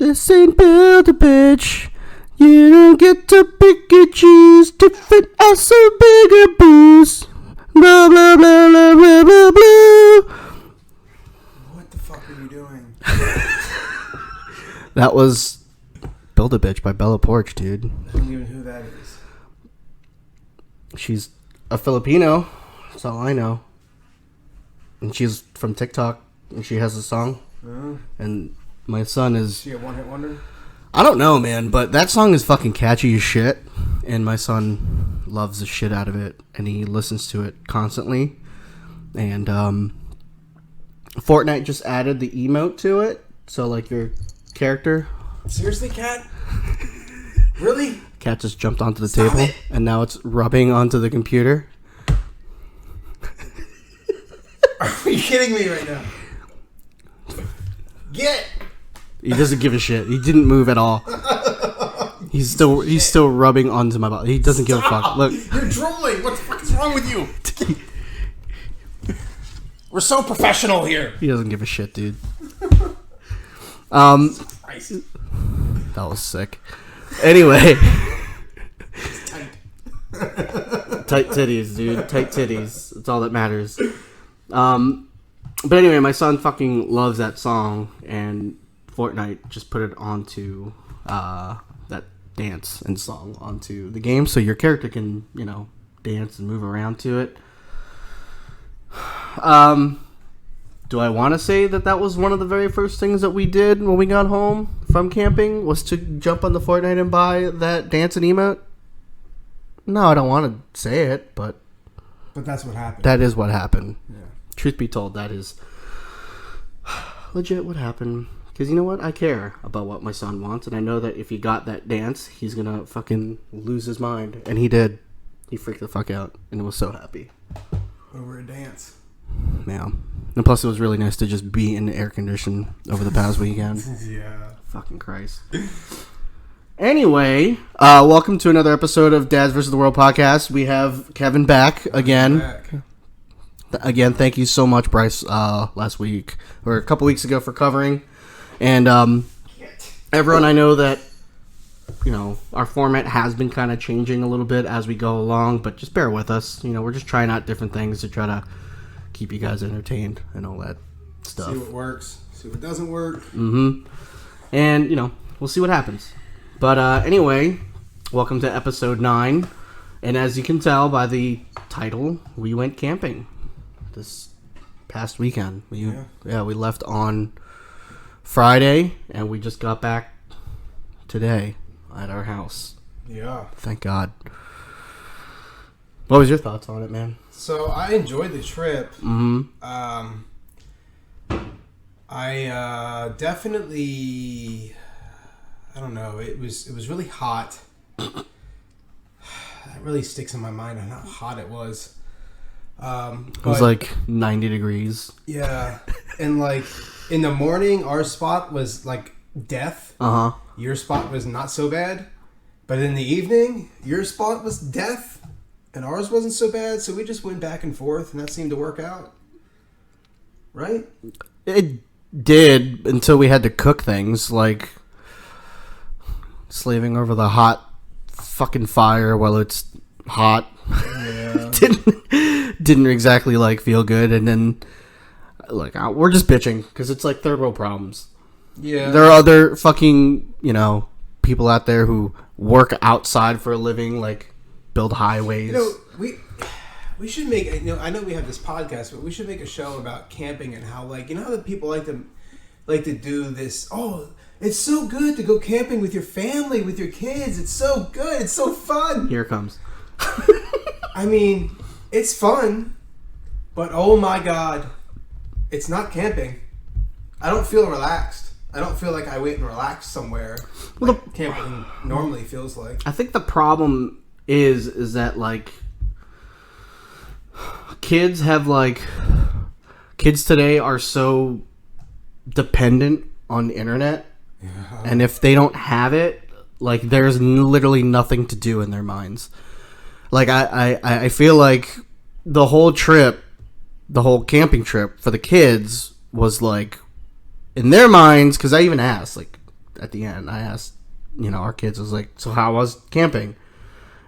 This ain't Build-A-Bitch. You don't get to pick and choose. Different ass or bigger booze. Blah, blah, blah, blah, blah, blah, blah. What the fuck are you doing? That was Build-A-Bitch by Bella Porch, dude. I don't even know who that is. She's a Filipino. That's all I know. And she's from TikTok. And she has a song. And my son is... Is she a one-hit wonder? I don't know, man, but that song is fucking catchy as shit, and my son loves the shit out of it, and he listens to it constantly. And Fortnite just added the emote to it, so like your character. Seriously, Cat? Really? Cat just jumped onto the Stop table, it. and now it's rubbing onto the computer. Are you kidding me right now? Get! He doesn't give a shit. He didn't move at all. He's still rubbing onto my body. He doesn't give a fuck. Look, You're drooling! What the fuck is wrong with you? We're so professional here. he doesn't give a shit, dude. That was sick. Anyway. Tight titties, dude. Tight titties. That's all that matters. But anyway, my son fucking loves that song, and Fortnite just put it onto that dance and song onto the game, so your character can, you know, dance and move around to it. Do I want to say that was one of the very first things that we did when we got home from camping, was to jump on the Fortnite and buy that dance and emote? No, I don't want to say it, but that's what happened. that is what happened. Yeah. Truth be told, that is legit what happened. Because you know what? I care about what my son wants, and I know that if he got that dance, he's gonna fucking lose his mind. And he did. He freaked the fuck out, and was so happy. Over a dance. Yeah. And plus, it was really nice to just be in the air condition over the past weekend. Yeah. Fucking Christ. Anyway, welcome to another episode of Dads vs. the World podcast. We have Kevin back again. Again, thank you so much, Bryce, last week, or a couple weeks ago, for covering. And everyone, I know that, you know, our format has been kind of changing a little bit as we go along, but just bear with us. You know, we're just trying out different things to try to keep you guys entertained and all that stuff. See what works. See what doesn't work. Mm-hmm. And, you know, we'll see what happens. But anyway, welcome to episode 9. And as you can tell by the title, we went camping this past weekend. We left on Friday, and we just got back today at our house. Yeah. Thank God. What was your thoughts on it, man? So I enjoyed the trip. Mm-hmm. I definitely, I don't know. It was really hot. That really sticks in my mind on how hot it was. It was like 90 degrees. Yeah, and like in the morning, our spot was like death. Uh-huh. Your spot was not so bad, but in the evening, your spot was death, and ours wasn't so bad. So we just went back and forth, and that seemed to work out. Right? It did, until we had to cook things, like slaving over the hot fucking fire while it's hot. Yeah. didn't exactly like feel good. And then like we're just bitching because it's like third world problems. Yeah. There are other fucking, you know, people out there who work outside for a living, like build highways. You know, we should make, you know, I know we have this podcast, but we should make a show about camping and how, like, you know how the people like to do this, oh, it's so good to go camping with your family, with your kids. It's so good. It's so fun. Here it comes. I mean, it's fun, but oh my God, it's not camping. I don't feel relaxed. I don't feel like I went and relaxed somewhere. Well, like camping normally feels like. I think the problem is that like kids today are so dependent on the internet. Yeah. And if they don't have it, like there's literally nothing to do in their minds. Like I feel like the whole camping trip for the kids was like, in their minds, because I even asked, like, at the end, I asked, our kids, I was like, so how was camping?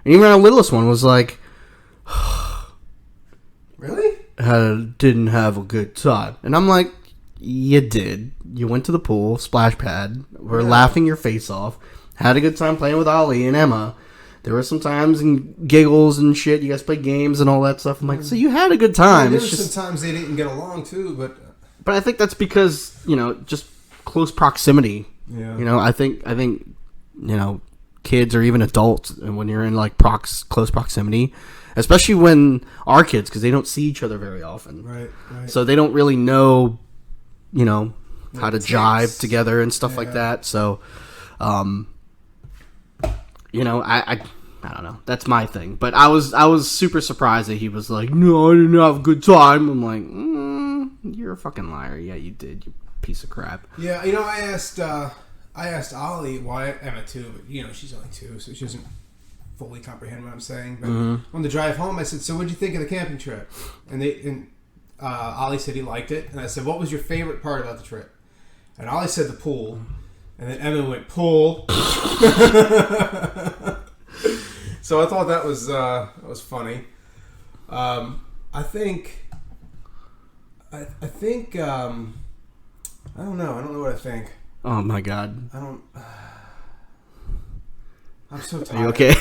And even our littlest one was like, really? Didn't have a good time. And I'm like, you did. You went to the pool, splash pad, were laughing your face off, had a good time playing with Ollie and Emma. There were some times and giggles and shit. You guys played games and all that stuff. I'm like, so you had a good time. There were some times they didn't get along too, but I think that's because, just close proximity. Yeah. I think kids or even adults, and when you're in like close proximity, especially when our kids, because they don't see each other very often. Right. So they don't really know, how to jive together and stuff like that. So, I don't know. That's my thing. But I was super surprised that he was like, no, I didn't have a good time. I'm like, you're a fucking liar. Yeah, you did, you piece of crap. Yeah, I asked Ollie, Emma too, but she's only 2, so she doesn't fully comprehend what I'm saying. But on the drive home, I said, so what'd you think of the camping trip? And Ollie said he liked it. And I said, what was your favorite part about the trip? And Ollie said the pool. And then Emma went, pool. So I thought that was funny. I think I don't know. I don't know what I think. Oh my god. I'm so tired. Are you okay?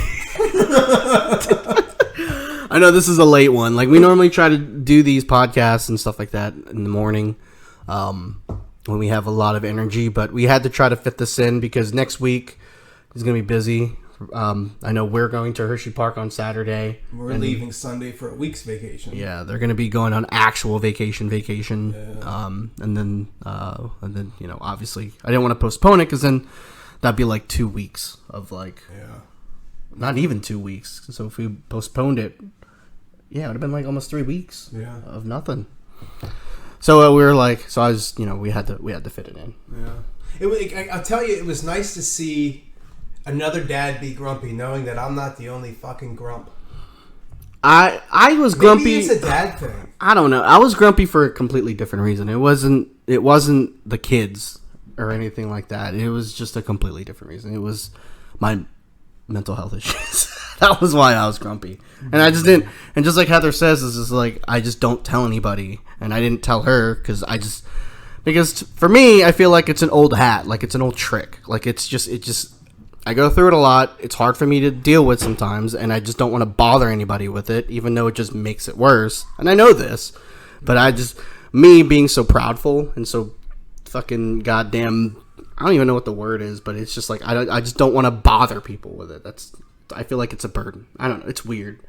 I know this is a late one. Like, we normally try to do these podcasts and stuff like that in the morning, when we have a lot of energy, but we had to try to fit this in because next week is going to be busy. I know we're going to Hershey Park on Saturday. We're leaving Sunday for a week's vacation. Yeah, they're going to be going on actual vacation. Yeah. And then obviously I didn't want to postpone it because then that'd be like 2 weeks of like, not even 2 weeks. So if we postponed it, it would have been like almost 3 weeks of nothing. So we were like, I was, we had to fit it in. Yeah. I'll tell you, it was nice to see another dad be grumpy, knowing that I'm not the only fucking grump. I was grumpy. Maybe it's a dad thing. I don't know. I was grumpy for a completely different reason. It wasn't the kids or anything like that. It was just a completely different reason. It was my mental health issues. That was why I was grumpy. And I just didn't. And just like Heather says, this is like, I just don't tell anybody. And I didn't tell her because for me, I feel like it's an old hat. Like, it's an old trick. Like, it just, I go through it a lot. It's hard for me to deal with sometimes. And I just don't want to bother anybody with it, even though it just makes it worse. And I know this. But me being so proudful and so fucking goddamn, I don't even know what the word is, but it's just like, I just don't want to bother people with it. I feel like it's a burden. I don't know. It's weird.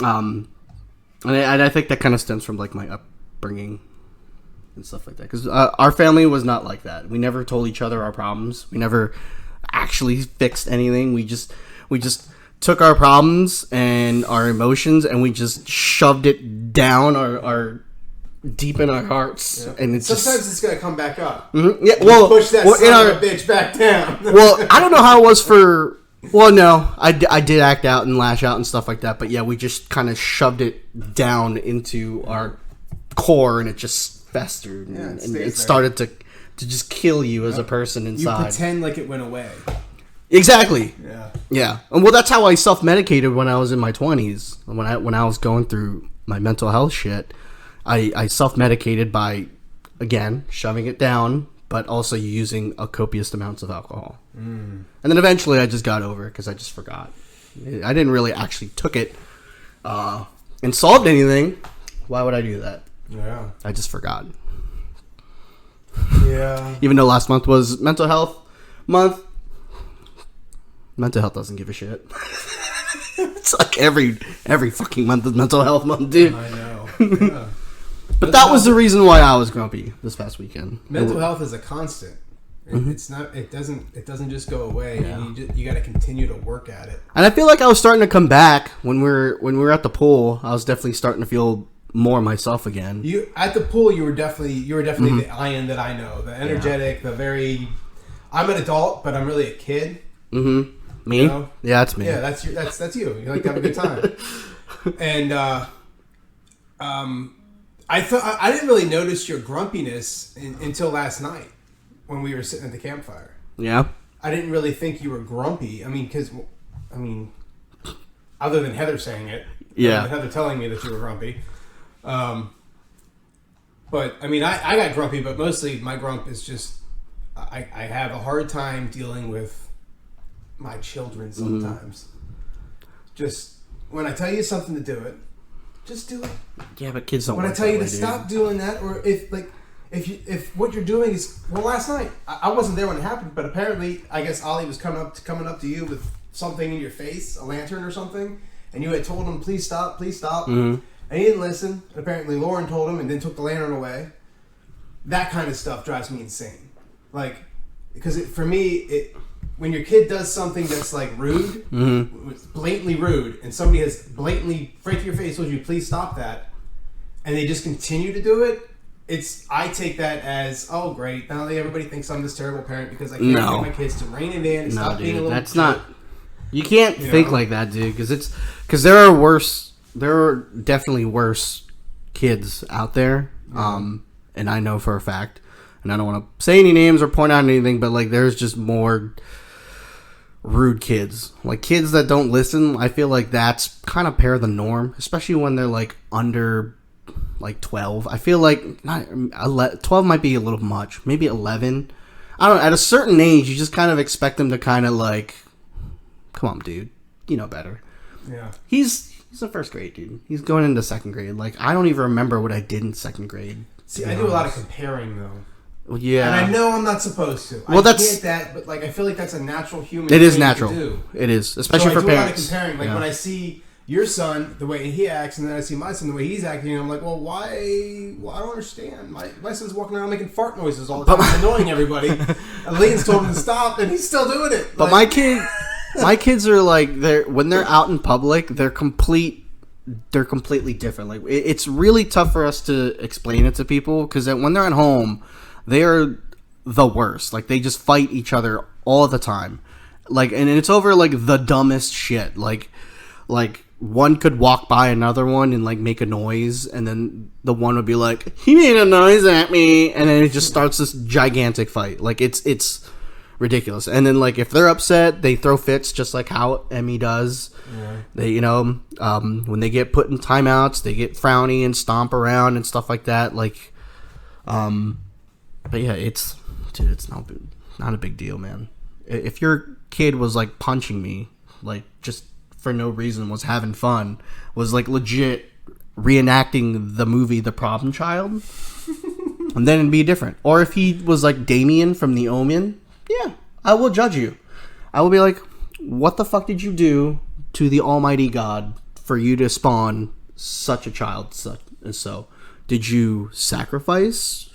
And I think that kind of stems from like my upbringing and stuff like that. Because our family was not like that. We never told each other our problems. We never actually fixed anything. We just took our problems and our emotions and we just shoved it down our deep in our hearts. Yeah. And sometimes it's gonna come back up. Mm-hmm. Yeah. Well, push that son of a bitch back down. Well, I don't know how it was for. Well, no, I did act out and lash out and stuff like that, but yeah, we just kind of shoved it down into our core, and it just festered, and it started to just kill you as a person inside. You pretend like it went away. Exactly. Yeah. And well, that's how I self-medicated when I was in my 20s. When I was going through my mental health shit, I self-medicated by, again, shoving it down, but also using a copious amounts of alcohol. And then eventually I just got over it because I just forgot. I didn't really actually took it and solved anything. Why would I do that? Yeah. I just forgot. Yeah. Even though last month was mental health month, mental health doesn't give a shit. It's like every fucking month is mental health month, dude. I know. Yeah. But that was the reason why I was grumpy this past weekend. Mental health is a constant. It's not. It doesn't just go away. Yeah. You got to continue to work at it. And I feel like I was starting to come back when we were at the pool. I was definitely starting to feel more myself again. You at the pool. You were definitely the Ian that I know. The energetic. The very. I'm an adult, but I'm really a kid. Mm-hmm. Me? You know? Yeah, that's me. Yeah, that's you. You like to have a good time. And I thought I didn't really notice your grumpiness until last night. when we were sitting at the campfire. Yeah. I didn't really think you were grumpy. Other than Heather saying it. Yeah. Heather telling me that you were grumpy. But, I got grumpy, but mostly my grump is just, I have a hard time dealing with my children sometimes. Just, when I tell you something to do it, just do it. Yeah, but kids don't When I work tell you that to way, stop doing that, or if what you're doing is, well, last night, I wasn't there when it happened, but apparently, I guess Ollie was coming up to you with something in your face, a lantern or something, and you had told him, please stop, and he didn't listen. Apparently Lauren told him and then took the lantern away. That kind of stuff drives me insane. Like, because for me, when your kid does something that's like rude, blatantly rude, and somebody has blatantly right to your face told you, please stop that, and they just continue to do it, I take that as, oh great, now everybody thinks I'm this terrible parent because I can't get my kids to rein it in and stop being a little that's not. You can't think like that, dude, because there are definitely worse kids out there, and I know for a fact, and I don't want to say any names or point out anything, but like there's just more rude kids, like kids that don't listen. I feel like that's kind of the norm, especially when they're like under like 12. I feel like 12 might be a little much, maybe 11. I don't know, at a certain age you just kind of expect them to kind of like, come on dude, you know better. Yeah, he's in first grade, dude. He's going into second grade. Like, I don't even remember what I did in second grade. See, I do a lot of comparing though. Well, yeah, and I know I'm not supposed to. Well, I get that, but like I feel like that's a natural human. It is thing natural. To do. It is, especially for parents. So I do a lot of comparing. Like when I see your son, the way he acts, and then I see my son, the way he's acting, and I'm like, well, why? Well, I don't understand. My son's walking around making fart noises all the time, annoying everybody. And Leighton's told him to stop, and he's still doing it. But my kids are like, when they're out in public, they're completely different. Like, it's really tough for us to explain it to people because when they're at home, they are the worst. Like, they just fight each other all the time. Like, and it's over like the dumbest shit. Like one could walk by another one and like make a noise, and then the one would be like, he made a noise at me, and then it just starts this gigantic fight. Like, it's ridiculous. And then like if they're upset, they throw fits just like how Emmy does. Yeah. They when they get put in timeouts, they get frowny and stomp around and stuff like that. Like, but yeah, it's not a big deal, man. If your kid was like punching me, like just for no reason, was having fun, was like legit reenacting the movie The Problem Child, and then it'd be different. Or if he was like Damien from The Omen, yeah, I will judge you. I will be like, what the fuck did you do to the Almighty God for you to spawn such a child? So, did you sacrifice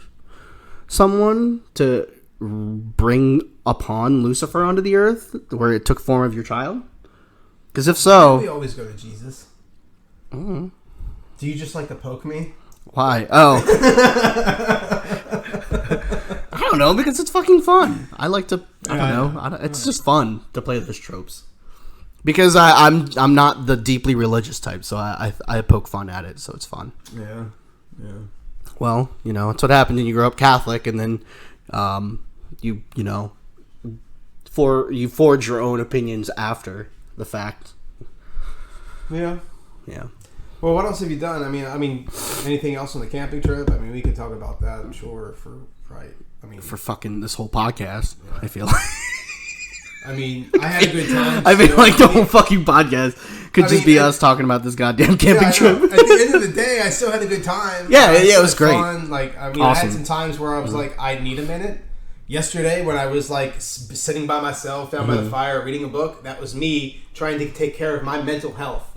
someone to bring upon Lucifer onto the earth where it took form of your child? Because if so... We always go to Jesus. Do you just like to poke me? Why? Oh. I don't know, because it's fucking fun. I like to... I don't know. It's just fun to play those tropes. Because I'm not the deeply religious type, so I poke fun at it, so it's fun. Yeah. Well, it's what happened when you grow up Catholic, and then you forge your own opinions after the fact. Yeah. Yeah. Well, what else have you done? I mean, anything else on the camping trip? I mean, we could talk about that, I'm sure, for fucking this whole podcast, yeah. I feel like. I mean, I had a good time. I feel like the whole fucking podcast could just be us talking about this goddamn camping trip. At the end of the day, I still had a good time. Yeah, it was great. Fun. Like, I mean, awesome. I had some times where I was like, I need a minute. Yesterday, when I was like sitting by myself down by the fire reading a book, that was me trying to take care of my mental health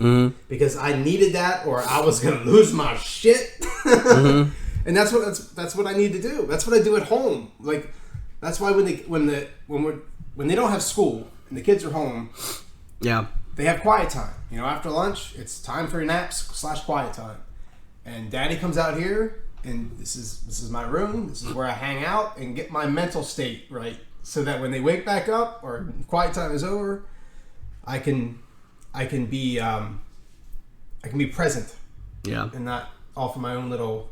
because I needed that, or I was gonna lose my shit. And that's what I need to do. That's what I do at home. Like, that's why when they don't have school and the kids are home, yeah, they have quiet time. After lunch, it's time for naps / quiet time, and Daddy comes out here. And this is my room. This is where I hang out and get my mental state right, so that when they wake back up or quiet time is over, I can be present. Yeah. And not off of my own little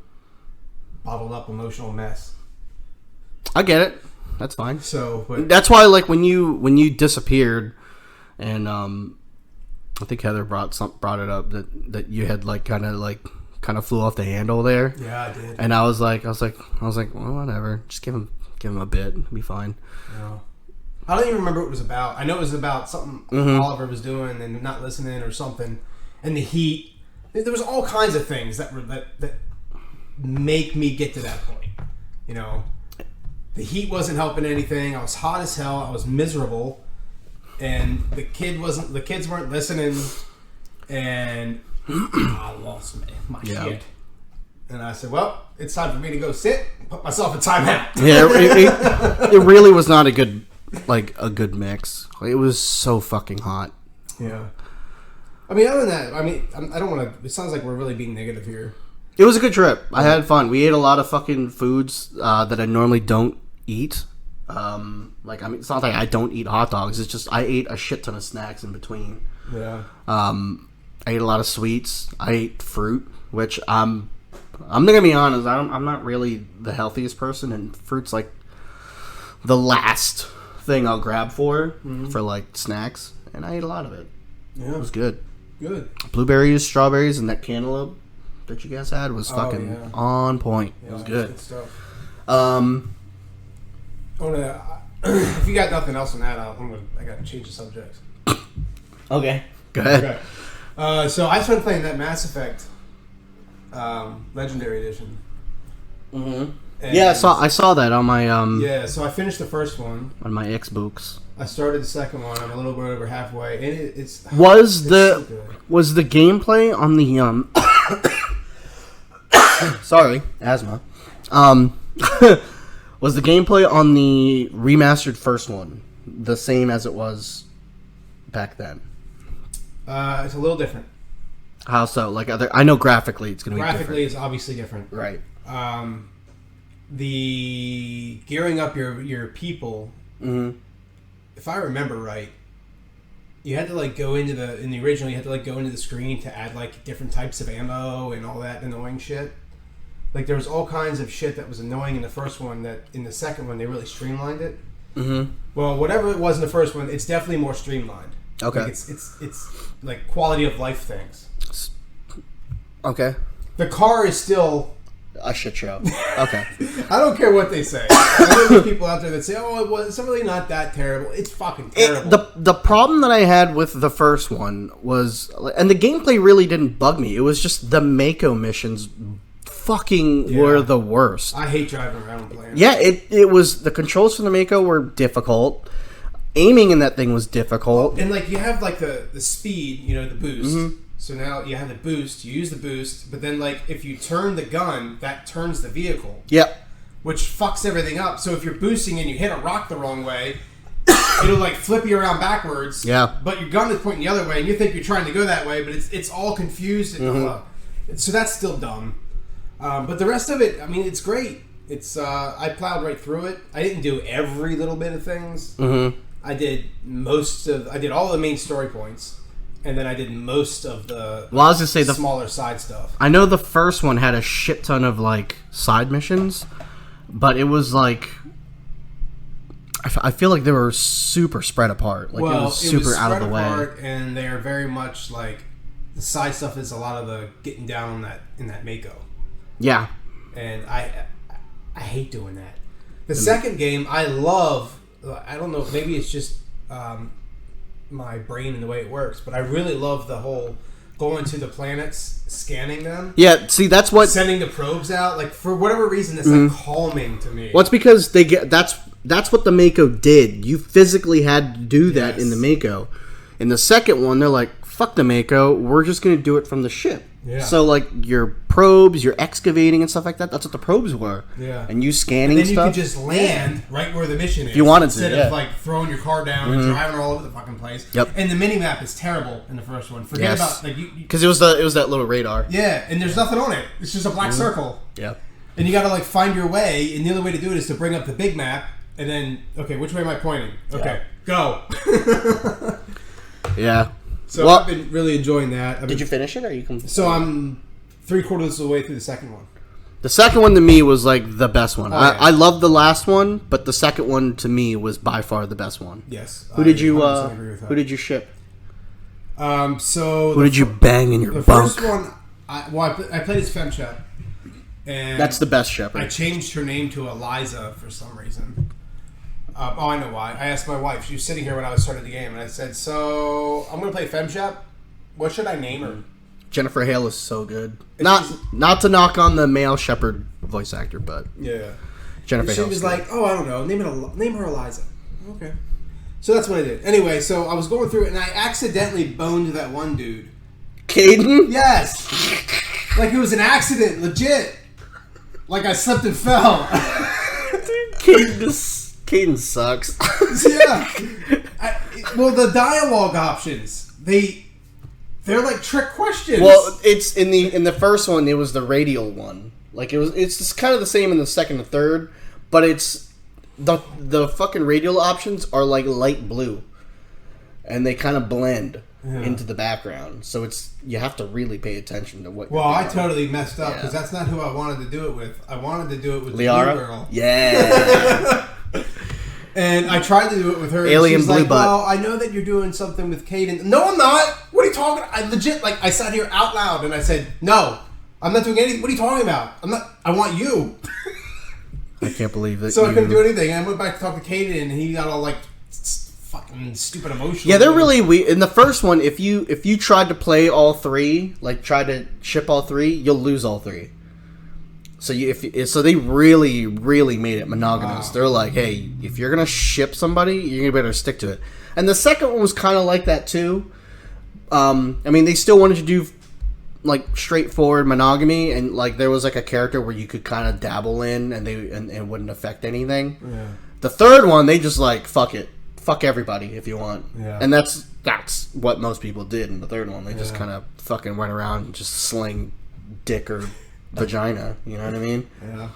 bottled up emotional mess. I get it. that's fine. So, but That's why, like, when you disappeared, and I think Heather brought it up that you had like kind of flew off the handle there. Yeah, I did. And I was like, well, whatever. Just give him a bit. It'll be fine. Yeah. I don't even remember what it was about. I know it was about something Oliver was doing and not listening or something, and the heat. There was all kinds of things that make me get to that point. You know, the heat wasn't helping anything. I was hot as hell. I was miserable, and the kids weren't listening, and I lost my shit. And I said, well, it's time for me to go sit and put myself in timeout. Yeah, it really was not a good mix. It was so fucking hot. Yeah. I mean, other than that, I don't want to... It sounds like we're really being negative here. It was a good trip. I had fun. We ate a lot of fucking foods that I normally don't eat. It's not like I don't eat hot dogs. It's just I ate a shit ton of snacks in between. Yeah. I ate a lot of sweets. I ate fruit, which I'm not gonna be honest. I'm not really the healthiest person, and fruit's like the last thing I'll grab for like snacks. And I ate a lot of it. Yeah. It was good. Good. Blueberries, strawberries, and that cantaloupe that you guys had was fucking on point. Yeah, it was good. Good stuff. If you got nothing else on that, I got to change the subject. Okay. Go ahead. Okay. So I started playing that Mass Effect Legendary Edition. Mm-hmm. Yeah, I saw that on my Yeah, so I finished the first one on my Xbox. I started the second one. I'm a little bit over halfway, and it's the gameplay on the sorry, asthma. Was the gameplay on the remastered first one the same as it was back then? It's a little different. How so? Like I know graphically it's going to be different. Graphically, it's obviously different. Right. The gearing up your people. Mm-hmm. If I remember right, you had to like go into in the original. You had to like go into the screen to add like different types of ammo and all that annoying shit. Like there was all kinds of shit that was annoying in the first one that in the second one they really streamlined it. Mm-hmm. Well, whatever it was in the first one, it's definitely more streamlined. Okay. Like it's like quality of life things. Okay. The car is still a shit show. Okay. I don't care what they say. I know there's people out there that say, "Oh, it's really not that terrible." It's fucking terrible. The problem that I had with the first one was, and the gameplay really didn't bug me. It was just the Mako missions fucking were the worst. I hate driving around playing. Yeah, it was, the controls for the Mako were difficult. Aiming in that thing was difficult. And like you have like the speed, the boost. Mm-hmm. So now you have the boost, you use the boost, but then like if you turn the gun, that turns the vehicle. Yep. Which fucks everything up. So if you're boosting and you hit a rock the wrong way, it'll like flip you around backwards. Yeah. But your gun is pointing the other way, and you think you're trying to go that way, but it's all confused. And so that's still dumb. But the rest of it, I mean, it's great. It's I plowed right through it. I didn't do every little bit of things. Mm-hmm. I did all the main story points. And then I did most of the I was gonna say the smaller side stuff. I know the first one had a shit ton of like side missions, but it was like I feel like they were super spread apart. Like it was super out of the way. And they are very much like the side stuff is a lot of the getting down on in that Mako. Yeah. And I hate doing that. The second game I love. I don't know. Maybe it's just. My brain and the way it works, but I really love the whole going to the planets, scanning them. Yeah, see, that's what sending the probes out. Like for whatever reason, it's like calming to me. Well, it's because that's what the Mako did. You physically had to do that in the Mako. In the second one, they're like, "Fuck the Mako. We're just going to do it from the ship." Yeah. So like your probes, your excavating and stuff like that. That's what the probes were. Yeah. And you scanning and then stuff. You could just land right where the mission is. If you wanted instead of like throwing your car down and driving all over the fucking place. Yep. And the mini map is terrible in the first one. Forget about like because it was that little radar. Yeah, and there's nothing on it. It's just a black circle. Yeah. And you got to like find your way, and the only way to do it is to bring up the big map, and then which way am I pointing? Okay, go. Yeah. So I've been really enjoying that. Did you finish it, or you can? So I'm 3/4 of the way through the second one. The second one to me was like the best one. Oh, yeah. I loved the last one, but the second one to me was by far the best one. Yes. Who did you ship? So who did you bang in your the bunk? first one, I played as FemShep, and That's the best shepherd. I changed her name to Eliza for some reason. I know why. I asked my wife. She was sitting here when I was starting the game, and I said, "So I'm going to play FemShep. What should I name her?" Jennifer Hale is so good. Not to knock on the male shepherd voice actor, but Yeah. Jennifer She Hale. was like, "Oh, I don't know. Name her Eliza." Okay. So that's what I did. Anyway, so I was going through it, and I accidentally boned that one dude. Caden? Yes. Like it was an accident, legit. Like I slipped and fell. Caden sucks. Yeah. Well, the dialogue options, they're like trick questions. Well, it's in the first one. It was the radial one. Like it's just kind of the same in the second and third, but it's the fucking radial options are like light blue, and they kind of blend into the background. So you have to really pay attention to what. Well, I totally messed up because that's not who I wanted to do it with. I wanted to do it with Liara? the blue girl. Yeah. And I tried to do it with her. Alien and she's blue like, butt. "Well, I know that you're doing something with Caden." No, I'm not. What are you talking? I legit I sat here out loud and I said, "No, I'm not doing anything. What are you talking about? I'm not. I want you." I can't believe that. So I couldn't do anything. And I went back to talk to Caden, and he got all like fucking stupid emotional. Yeah, they're really weird. In the first one, if you tried to play all three, like try to ship all three, you'll lose all three. So so they really, really made it monogamous. Wow. They're like, hey, if you're gonna ship somebody, you better stick to it. And the second one was kind of like that too. I mean, they still wanted to do like straightforward monogamy, and like there was like a character where you could kind of dabble in, and it wouldn't affect anything. Yeah. The third one, they just like fuck everybody if you want. Yeah. And that's what most people did in the third one. They just kind of fucking went around and just sling dick or vagina, you know what I mean? Yeah.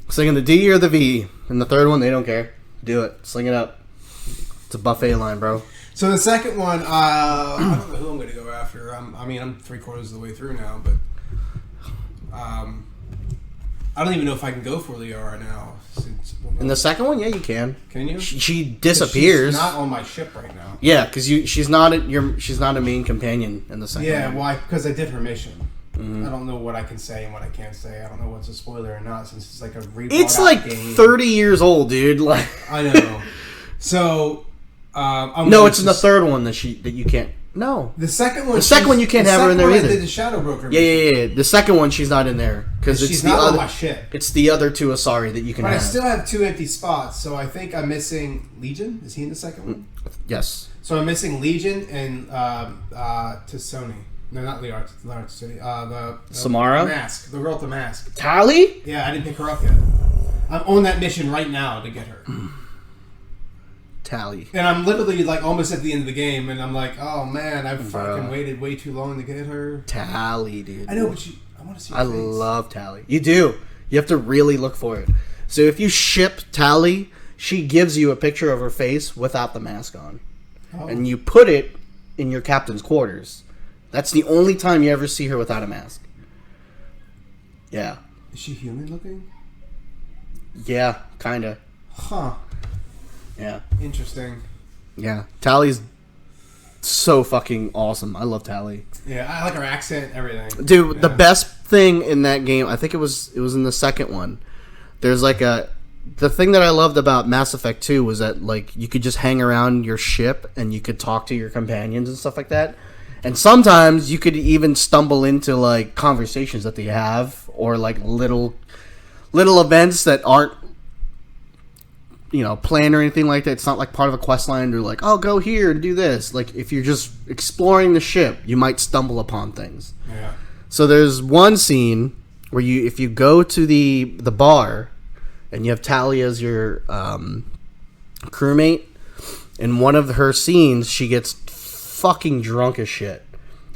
Singing the D or the V. In the third one, they don't care. Do it. Sling it up. It's a buffet line, bro. So the second one, I don't know who I'm going to go after. I'm 3/4 of the way through now, but I don't even know if I can go for Liara now. In the second one, yeah, you can. Can you? She disappears. She's not on my ship right now. Yeah, because she's not a main companion in the second one. Yeah, why? Because I did her mission. Mm-hmm. I don't know what I can say and what I can't say. I don't know what's a spoiler or not, since it's like a rebought It's like game. 30 years old, dude. Like I know. So, no, it's in the third one that you can't. No, the second one. The second one you can't have her in there either. I did the Shadow Broker. Yeah. The second one she's not in there because she's not on my ship. It's the other two Asari that you can. But have. I still have 2 empty spots, so I think I'm missing Legion. Is he in the second one? Yes. So I'm missing Legion and T'Soni. No, not Liara T'Soni. The Samara? Mask. The girl with the mask. Tali? Yeah, I didn't pick her up yet. I'm on that mission right now to get her. Tali. And I'm literally like almost at the end of the game, and I'm like, oh man, I've fucking waited way too long to get her. Tali, dude. I know, but I want to see her face. Love Tali. You do. You have to really look for it. So if you ship Tali, she gives you a picture of her face without the mask on. Oh. And you put it in your captain's quarters. That's the only time you ever see her without a mask. Yeah. Is she human looking? Yeah, kinda. Huh. Yeah. Interesting. Yeah. Tali's so fucking awesome. I love Tali. Yeah, I like her accent, everything. Dude, yeah. The best thing in that game, I think it was in the second one. There's like the thing that I loved about Mass Effect 2 was that like you could just hang around your ship and you could talk to your companions and stuff like that. And sometimes you could even stumble into like conversations that they have or like little events that aren't planned or anything like that. It's not like part of a quest line. They're like, oh, go here and do this. Like if you're just exploring the ship, you might stumble upon things. Yeah. So there's one scene where if you go to the bar and you have Tali as your crewmate, in one of her scenes she gets fucking drunk as shit.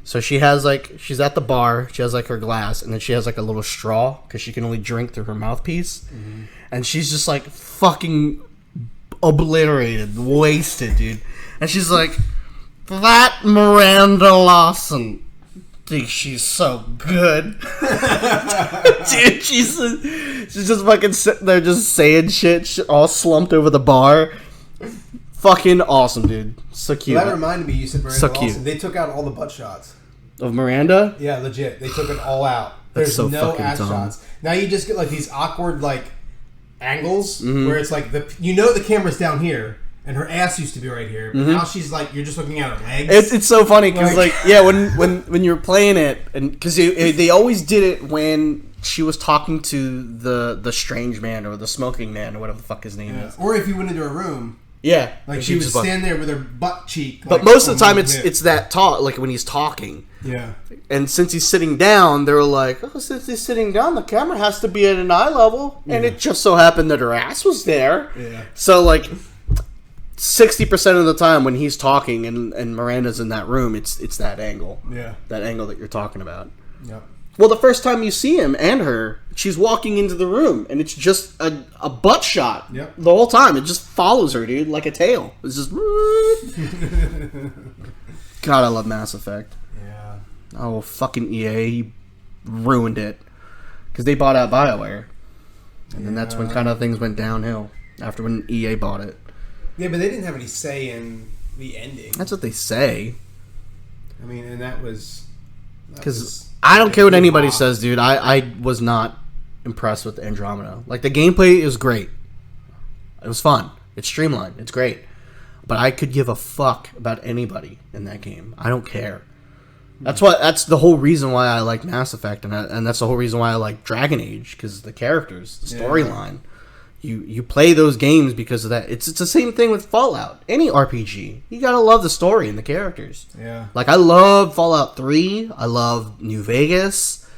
So she's at the bar, she has like her glass, and then she has like a little straw because she can only drink through her mouthpiece. Mm-hmm. And she's just like fucking obliterated, wasted, dude. And she's like, that Miranda Lawson think she's so good. Dude, she's just fucking sitting there just saying shit all slumped over the bar. Fucking awesome, dude. So cute. Well, that reminded me, you said Miranda So Lawson. cute. They took out all the butt shots. Of Miranda? Yeah, legit. They took it all out. That's There's so no fucking ass dumb. shots. Now you just get like these awkward like angles where it's like the camera's down here and her ass used to be right here, but now she's like you're just looking at her legs. It's so funny because when you're playing it, and because they always did it when she was talking to the strange man or the smoking man or whatever the fuck his name is. Or if you went into a room, Yeah, like she would stand there with her butt cheek. But like, most of the time, on hip. it's that talk, like when he's talking. Yeah. And since he's sitting down, they were like, "Oh, since he's sitting down, the camera has to be at an eye level." And it just so happened that her ass was there. Yeah. So like 60% of the time when he's talking and Miranda's in that room, it's that angle. Yeah. That angle that you're talking about. Yep. Well, the first time you see him and her, she's walking into the room, and it's just a butt shot. Yep. The whole time. It just follows her, dude, like a tail. It's just... God, I love Mass Effect. Yeah. Oh, fucking EA ruined it. Because they bought out BioWare. And then that's when kind of things went downhill. After when EA bought it. Yeah, but they didn't have any say in the ending. That's what they say. I mean, and that was... Because I don't care what anybody says, dude. I was not impressed with Andromeda. Like, the gameplay is great. It was fun. It's streamlined. It's great. But I could give a fuck about anybody in that game. I don't care. That's the whole reason why I like Mass Effect, and that's the whole reason why I like Dragon Age, because the characters, the storyline. You play those games because of that. It's the same thing with Fallout. Any RPG. You gotta love the story and the characters. Yeah. Like, I love Fallout 3. I love New Vegas.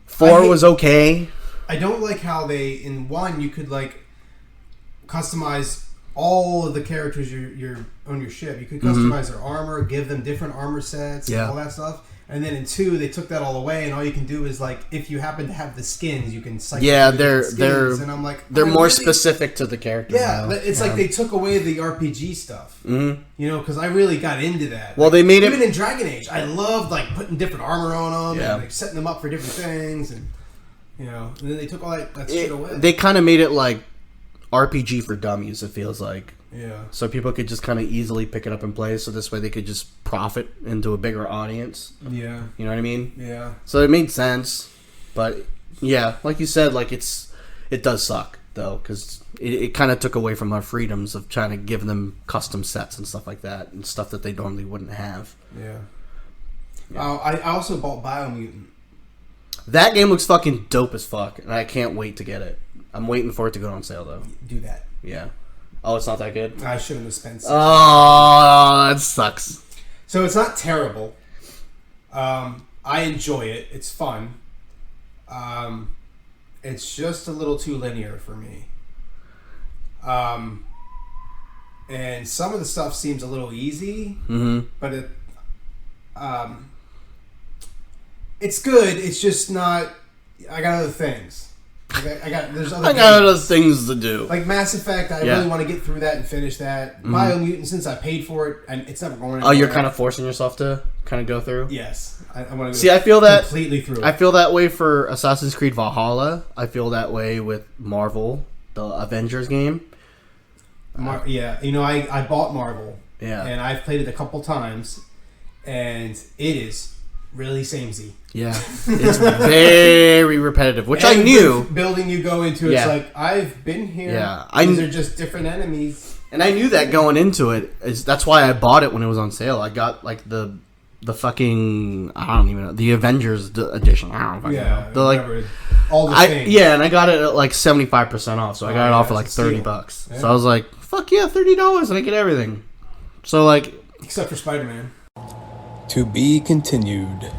4 was okay. I don't like how they, in 1, you could, like, customize all of the characters you're on your ship. You could customize their armor, give them different armor sets, and all that stuff. And then in 2, they took that all away, and all you can do is, like, if you happen to have the skins, you can cycle Yeah, through the they're skins. And I'm like, they're oh, more really? specific to the characters. Yeah, now. it's like they took away the RPG stuff. Mm-hmm. You know, because I really got into that. Well, like, they made even in Dragon Age, I loved like putting different armor on them and like setting them up for different things, and you know, and then they took all that shit away. They kind of made it like RPG for dummies. It feels like. Yeah. So people could just kind of easily pick it up and play. So this way they could just profit into a bigger audience. Yeah. You know what I mean? Yeah. So it made sense, but yeah, like you said, like it does suck though, because it kind of took away from our freedoms of trying to give them custom sets and stuff like that, and stuff that they normally wouldn't have. Yeah. I also bought Biomutant. That game looks fucking dope as fuck, and I can't wait to get it. I'm waiting for it to go on sale though. Do that. Yeah. Oh, it's not that good? I shouldn't have spent. Oh, that sucks. So it's not terrible. I enjoy it. It's fun. It's just a little too linear for me. And some of the stuff seems a little easy, but it's good. It's just not. I got other things. There's other. I got other things to do. Like Mass Effect, I really want to get through that and finish that. Biomutant, since I paid for it, and it's never going. Oh, you're kind of forcing yourself to kind of go through. Yes, I want to. See, I feel that completely through. I feel that way for Assassin's Creed Valhalla. I feel that way with Marvel, the Avengers game. Yeah, you know, I bought Marvel. Yeah, and I've played it a couple times, and it is really samey. Yeah, it's very repetitive, which I knew. Building you go into, it's like, I've been here. Yeah, these are just different enemies. And I knew that going into it. That's why I bought it when it was on sale. I got like the fucking, I don't even know, the Avengers edition. I don't fucking know. The like all the things. Yeah, and I got it at like 75% off, so I got it off for like $30. Yeah. So I was like, fuck yeah, $30 and I get everything. So like, except for Spider-Man. To be continued.